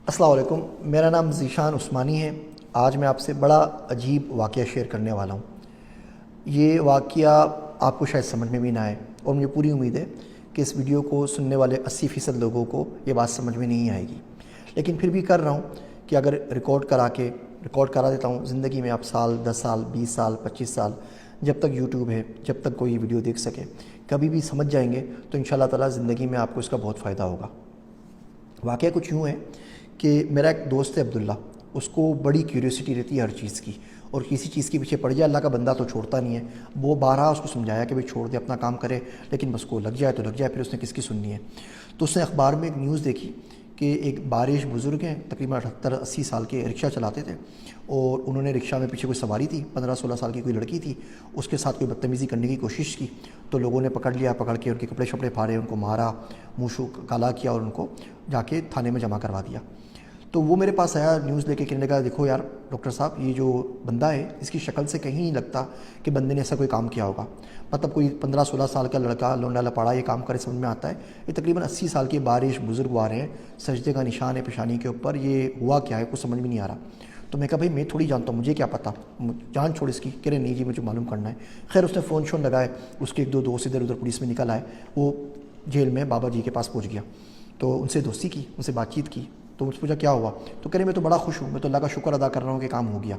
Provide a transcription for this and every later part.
السلام علیکم، میرا نام ذیشان عثمانی ہے۔ آج میں آپ سے بڑا عجیب واقعہ شیئر کرنے والا ہوں۔ یہ واقعہ آپ کو شاید سمجھ میں بھی نہ آئے، اور مجھے پوری امید ہے کہ اس ویڈیو کو سننے والے 80% لوگوں کو یہ بات سمجھ میں نہیں آئے گی، لیکن پھر بھی کر رہا ہوں کہ اگر ریکارڈ کرا دیتا ہوں زندگی میں، آپ سال 10 سال 20 سال 25 سال جب تک یوٹیوب ہے، جب تک کوئی ویڈیو دیکھ سکے، کبھی بھی سمجھ جائیں گے تو انشاءاللہ تعالیٰ زندگی میں آپ کو اس کا بہت فائدہ ہوگا۔ واقعہ کچھ یوں ہے کہ میرا ایک دوست ہے عبداللہ، اس کو بڑی کیوریوسٹی رہتی ہے ہر چیز کی، اور کسی چیز کے پیچھے پڑ جائے، اللہ کا بندہ تو چھوڑتا نہیں ہے۔ وہ بارہا اس کو سمجھایا کہ بھئی چھوڑ دے، اپنا کام کرے، لیکن بس کو لگ جائے تو لگ جائے، پھر اس نے کس کی سننی ہے۔ تو اس نے اخبار میں ایک نیوز دیکھی کہ ایک بارش بزرگ ہیں، تقریباً 78-80 سال کے، رکشہ چلاتے تھے، اور انہوں نے رکشہ میں پیچھے کوئی سواری تھی، 15-16 سال کی کوئی لڑکی تھی، اس کے ساتھ کوئی بدتمیزی کرنے کی کوشش کی، تو لوگوں نے پکڑ لیا، پکڑ کے ان کے کپڑے شپڑے پھاڑے، ان کو مارا، منہ شو کالا کیا، اور ان کو جا کے تھانے میں جمع کروا دیا۔ تو وہ میرے پاس آیا نیوز لے کے، کہنے لگا دیکھو یار ڈاکٹر صاحب، یہ جو بندہ ہے اس کی شکل سے کہیں نہیں لگتا کہ بندے نے ایسا کوئی کام کیا ہوگا۔ مطلب کوئی 15-16 سال کا لڑکا لونڈا لپاڑا یہ کام کرے، سمجھ میں آتا ہے؟ یہ تقریباً 80 سال کی بارش بزرگ آ رہے ہیں، سجدے کا نشان ہے پیشانی کے اوپر، یہ ہوا کیا ہے کچھ سمجھ میں نہیں آ رہا۔ تو میں کہا بھائی میں تھوڑی جانتا ہوں، مجھے کیا پتہ، جان چھوڑ اس کی۔ کہہ رہے نہیں جی مجھے معلوم کرنا ہے۔ خیر اس نے فون شون لگائے، اس کے ایک دو دوست ادھر ادھر پولیس میں نکل آئے، وہ جیل میں بابا جی کے پاس پہنچ گیا، تو ان سے دوستی کی، ان سے بات چیت کی، تو مجھ سے پوچھا کیا ہوا، تو کہہ رہے میں تو بڑا خوش ہوں، میں تو اللہ کا شکر ادا کر رہا ہوں کہ کام ہو گیا۔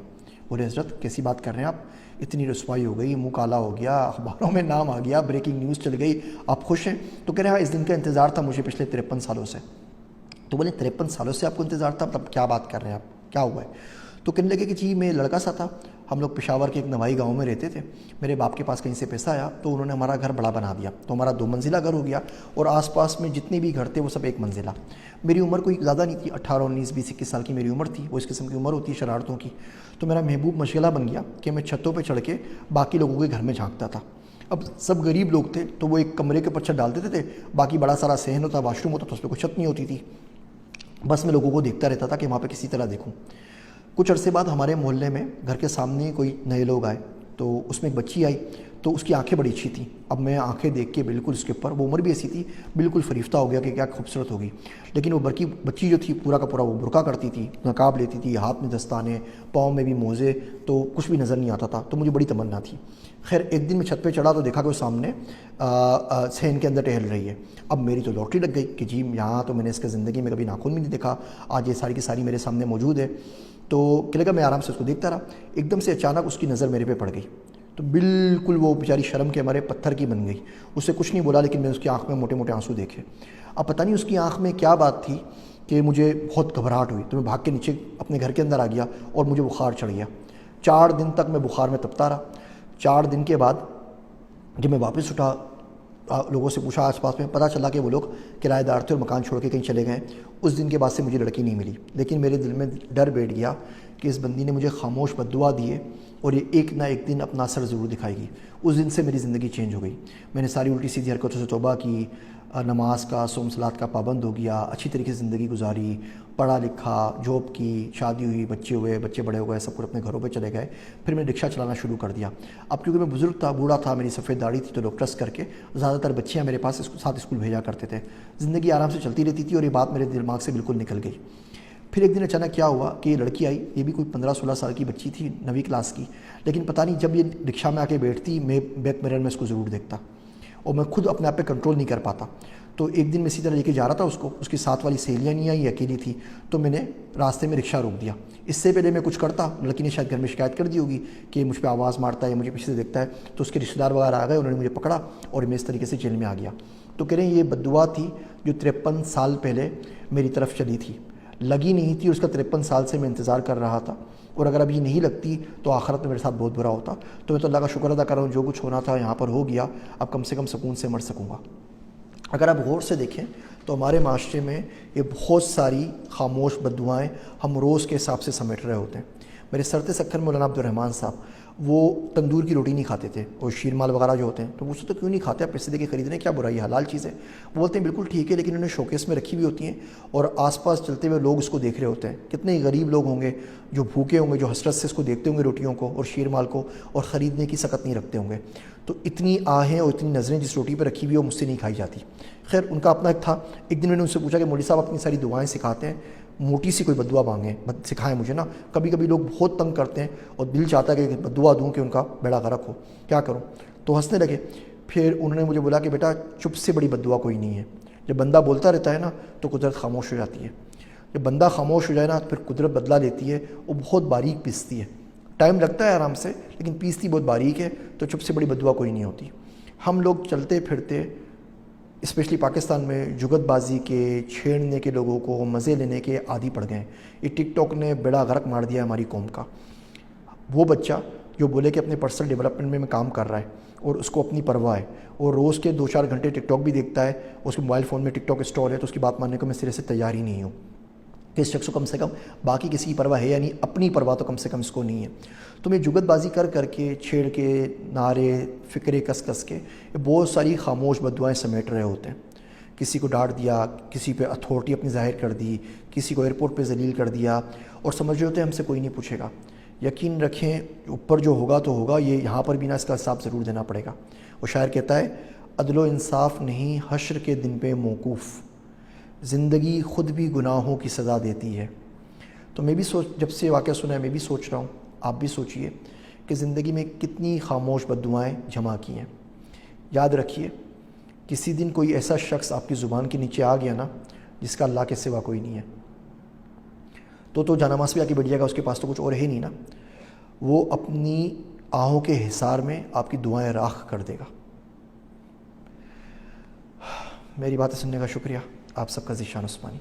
بولے حضرت کیسی بات کر رہے ہیں آپ، اتنی رسوائی ہو گئی، منہ کالا ہو گیا، اخباروں میں نام آ گیا، بریکنگ نیوز چل گئی، آپ خوش ہیں؟ تو کہہ رہے ہاں اس دن کا انتظار تھا مجھے پچھلے 53 سالوں سے۔ تو بولے 53 سالوں سے آپ کو انتظار تھا، مطلب کیا بات کر رہے ہیں آپ، کیا ہوا ہے؟ تو کہنے لگے کہ جی میں لڑکا سا تھا، ہم لوگ پشاور کے ایک نوائی گاؤں میں رہتے تھے، میرے باپ کے پاس کہیں سے پیسہ آیا تو انہوں نے ہمارا گھر بڑا بنا دیا، تو ہمارا 2 منزلہ گھر ہو گیا، اور آس پاس میں جتنے بھی گھر تھے وہ سب 1 منزلہ۔ میری عمر کوئی زیادہ نہیں تھی، 18 19 20 21 سال کی میری عمر تھی، وہ اس قسم کی عمر ہوتی ہے شرارتوں کی۔ تو میرا محبوب مشغلہ بن گیا کہ میں چھتوں پہ چڑھ کے باقی لوگوں کے گھر میں جھانکتا تھا۔ اب سب غریب لوگ تھے تو وہ ایک کمرے کے اوپر چھت ڈال دیتے تھے، باقی بڑا سارا صحن ہوتا، واش روم ہوتا، تو اس پہ کوئی چھت نہیں ہوتی تھی۔ بس میں لوگوں کو دیکھتا رہتا تھا کہ وہاں پہ کسی طرح دیکھوں۔ کچھ عرصے بعد ہمارے محلے میں گھر کے سامنے کوئی نئے لوگ آئے، تو اس میں ایک بچی آئی، تو اس کی آنکھیں بڑی اچھی تھیں۔ اب میں آنکھیں دیکھ کے بالکل اس کے اوپر، وہ عمر بھی ایسی تھی، بالکل فریفتہ ہو گیا کہ کیا خوبصورت ہوگی۔ لیکن وہ بچی جو تھی پورا کا پورا وہ برقع کرتی تھی، نقاب لیتی تھی، ہاتھ میں دستانے، پاؤں میں بھی موزے، تو کچھ بھی نظر نہیں آتا تھا، تو مجھے بڑی تمنا تھی۔ خیر ایک دن میں چھت پہ چڑھا تو دیکھا کہ وہ سامنے صحن کے اندر ٹہل رہی ہے۔ اب میری تو لاٹری لگ گئی کہ جی یہاں تو میں نے اس کے زندگی میں کبھی ناخن بھی نہیں دیکھا، آج یہ ساری کی ساری میرے سامنے موجود ہے۔ تو کہ لگا میں آرام سے اس کو دیکھتا رہا، ایک دم سے اچانک اس کی نظر میرے پہ پڑ گئی، تو بالکل وہ بیچاری شرم کے ہمارے پتھر کی بن گئی۔ اس سے کچھ نہیں بولا، لیکن میں اس کی آنکھ میں موٹے موٹے آنسو دیکھے۔ اب پتہ نہیں اس کی آنکھ میں کیا بات تھی کہ مجھے بہت گھبراہٹ ہوئی، تو میں بھاگ کے نیچے اپنے گھر کے اندر آ گیا، اور مجھے بخار چڑھ گیا۔ 4 دن تک میں بخار میں تپتا رہا۔ 4 دن کے بعد جب میں واپس اٹھا، لوگوں سے پوچھا آس پاس میں، پتہ چلا کہ وہ لوگ کرایہ دار تھے اور مکان چھوڑ کے کہیں چلے گئے۔ اس دن کے بعد سے مجھے لڑکی نہیں ملی، لیکن میرے دل میں ڈر بیٹھ گیا کہ اس بندی نے مجھے خاموش بد دعا دی ہے، اور یہ ایک نہ ایک دن اپنا اثر ضرور دکھائے گی۔ اس دن سے میری زندگی چینج ہو گئی، میں نے ساری الٹی سیدھی حرکتوں سے توبہ کی، نماز کا صوم صلات کا پابند ہو گیا، اچھی طریقے سے زندگی گزاری، پڑھا لکھا، جاب کی، شادی ہوئی، بچے ہوئے، بچے بڑے ہو گئے، سب کچھ اپنے گھروں پہ چلے گئے۔ پھر میں نے رکشہ چلانا شروع کر دیا۔ اب کیونکہ میں بزرگ تھا، بوڑھا تھا، میری سفید داڑھی تھی، تو لوگ ٹرسٹ کر کے زیادہ تر بچیاں میرے پاس ساتھ اسکول بھیجا کرتے تھے۔ زندگی آرام سے چلتی رہتی تھی، اور یہ بات میرے دماغ سے بالکل نکل گئی۔ پھر ایک دن اچانک کیا ہوا کہ یہ لڑکی آئی، یہ بھی کوئی 15-16 سال کی بچی تھی، 9ویں کلاس کی، لیکن پتہ نہیں جب یہ رکشہ میں آ کے بیٹھتی، میں بیک مرر میں اس کو ضرور دیکھتا، اور میں خود اپنے آپ پہ کنٹرول نہیں کر پاتا۔ تو ایک دن میں اسی طرح لے کے جا رہا تھا اس کو، اس کی ساتھ والی سہیلیاں نہیں آئی، اکیلی تھی، تو میں نے راستے میں رکشہ روک دیا۔ اس سے پہلے میں کچھ کرتا، لڑکی نے شاید گھر میں شکایت کر دی ہوگی کہ مجھ پہ آواز مارتا ہے یا مجھے پیچھے سے دیکھتا ہے، تو اس کے رشتہ دار وغیرہ آ گئے، انہوں نے مجھے پکڑا، اور میں اس طریقے سے جیل میں آ گیا۔ تو کہہ رہے ہیں یہ بد دعا تھی جو 53 سال پہلے میری طرف چلی تھی، لگی نہیں تھی، اور اس کا 53 سال سے میں انتظار کر رہا تھا، اور اگر اب یہ نہیں لگتی تو آخرت میں میرے ساتھ بہت برا ہوتا۔ تو میں تو اللہ کا شکر ادا کر رہا ہوں، جو کچھ ہونا تھا یہاں پر ہو گیا، اب کم سے کم سکون سے مر سکوں گا۔ اگر آپ غور سے دیکھیں تو ہمارے معاشرے میں یہ بہت ساری خاموش بد دعائیں ہم روز کے حساب سے سمیٹ رہے ہوتے ہیں۔ میرے سرت سکھر مولانا عبدالرحمن صاحب، وہ تندور کی روٹی نہیں کھاتے تھے، اور شیر مال وغیرہ جو ہوتے ہیں، تو پوچھتے تو کیوں نہیں کھاتے، آپ پیسے دے کے خریدنے کیا برائی ہے، حلال چیز ہے۔ وہ بولتے ہیں بالکل ٹھیک ہے، لیکن انہوں نے شوکیس میں رکھی ہوئی ہوتی ہیں، اور آس پاس چلتے ہوئے لوگ اس کو دیکھ رہے ہوتے ہیں۔ کتنے غریب لوگ ہوں گے جو بھوکے ہوں گے، جو حسرت سے اس کو دیکھتے ہوں گے روٹیوں کو اور شیر مال کو، اور خریدنے کی سکت نہیں رکھتے ہوں گے۔ تو اتنی آہیں اور اتنی نظریں جس روٹی پہ رکھی ہوئی وہ مجھ سے نہیں کھائی جاتی۔ خیر ان کا اپنا ایک تھا۔ ایک دن میں نے ان سے پوچھا کہ مولوی صاحب اپنی ساری دعائیں سکھاتے ہیں، موٹی سی کوئی بدعا مانگیں، سکھائیں مجھے نا. کبھی کبھی لوگ بہت تنگ کرتے ہیں اور دل چاہتا ہے کہ بدعا دوں کہ ان کا بیڑا غرق ہو، کیا کروں؟ تو ہنسنے لگے. پھر انہوں نے مجھے بولا کہ بیٹا چپ سے بڑی بدعا کوئی نہیں ہے. جب بندہ بولتا رہتا ہے نا تو قدرت خاموش ہو جاتی ہے. جب بندہ خاموش ہو جائے نا تو پھر قدرت بدلا لیتی ہے، وہ بہت باریک پیستی ہے. ٹائم لگتا ہے آرام سے لیکن پیستی بہت باریک ہے. تو چپ سے بڑی بدعا کوئی نہیں ہوتی. ہم لوگ چلتے پھرتے اسپیشلی پاکستان میں جگت بازی کے، چھیڑنے کے، لوگوں کو مزے لینے کے عادی پڑ گئے ہیں. یہ ٹک ٹاک نے بیڑا غرق مار دیا ہماری قوم کا. وہ بچہ جو بولے کہ اپنے پرسنل ڈیولپمنٹ میں کام کر رہا ہے اور اس کو اپنی پرواہ ہے اور روز کے 2-4 گھنٹے ٹک ٹاک بھی دیکھتا ہے، اس کے موبائل فون میں ٹک ٹاک انسٹال ہے، تو اس کی بات ماننے کو میں سرے سے تیار ہی نہیں ہوں کہ اس شخص کو کم سے کم باقی کسی کی پرواہ ہے یا نہیں، اپنی پرواہ تو کم سے کم اس کو نہیں ہے. تو میں جگت بازی کر کے، چھیڑ کے، نعرے فکرے کس کے بہت ساری خاموش بددعائیں سمیٹ رہے ہوتے ہیں. کسی کو ڈانٹ دیا، کسی پہ اتھارٹی اپنی ظاہر کر دی، کسی کو ایئرپورٹ پہ ذلیل کر دیا اور سمجھ رہے ہوتے ہیں ہم سے کوئی نہیں پوچھے گا. یقین رکھیں اوپر جو ہوگا تو ہوگا، یہ یہاں پر بھی نا اس کا حساب ضرور دینا پڑے گا. وہ شاعر کہتا ہے عدل و انصاف نہیں حشر کے دن پہ موقوف، زندگی خود بھی گناہوں کی سزا دیتی ہے. تو میں بھی جب سے واقعہ سنا ہے میں بھی سوچ رہا ہوں، آپ بھی سوچئے کہ زندگی میں کتنی خاموش بددعائیں جمع کی ہیں. یاد رکھیے کسی دن کوئی ایسا شخص آپ کی زبان کے نیچے آ گیا نا جس کا اللہ کے سوا کوئی نہیں ہے، تو جانماز بھی آ کے بیٹھ جائے گا، اس کے پاس تو کچھ اور ہے نہیں نا. وہ اپنی آہوں کے حصار میں آپ کی دعائیں راکھ کر دے گا. میری باتیں سننے کا شکریہ. آپ سب کا ذیشان عثمانی.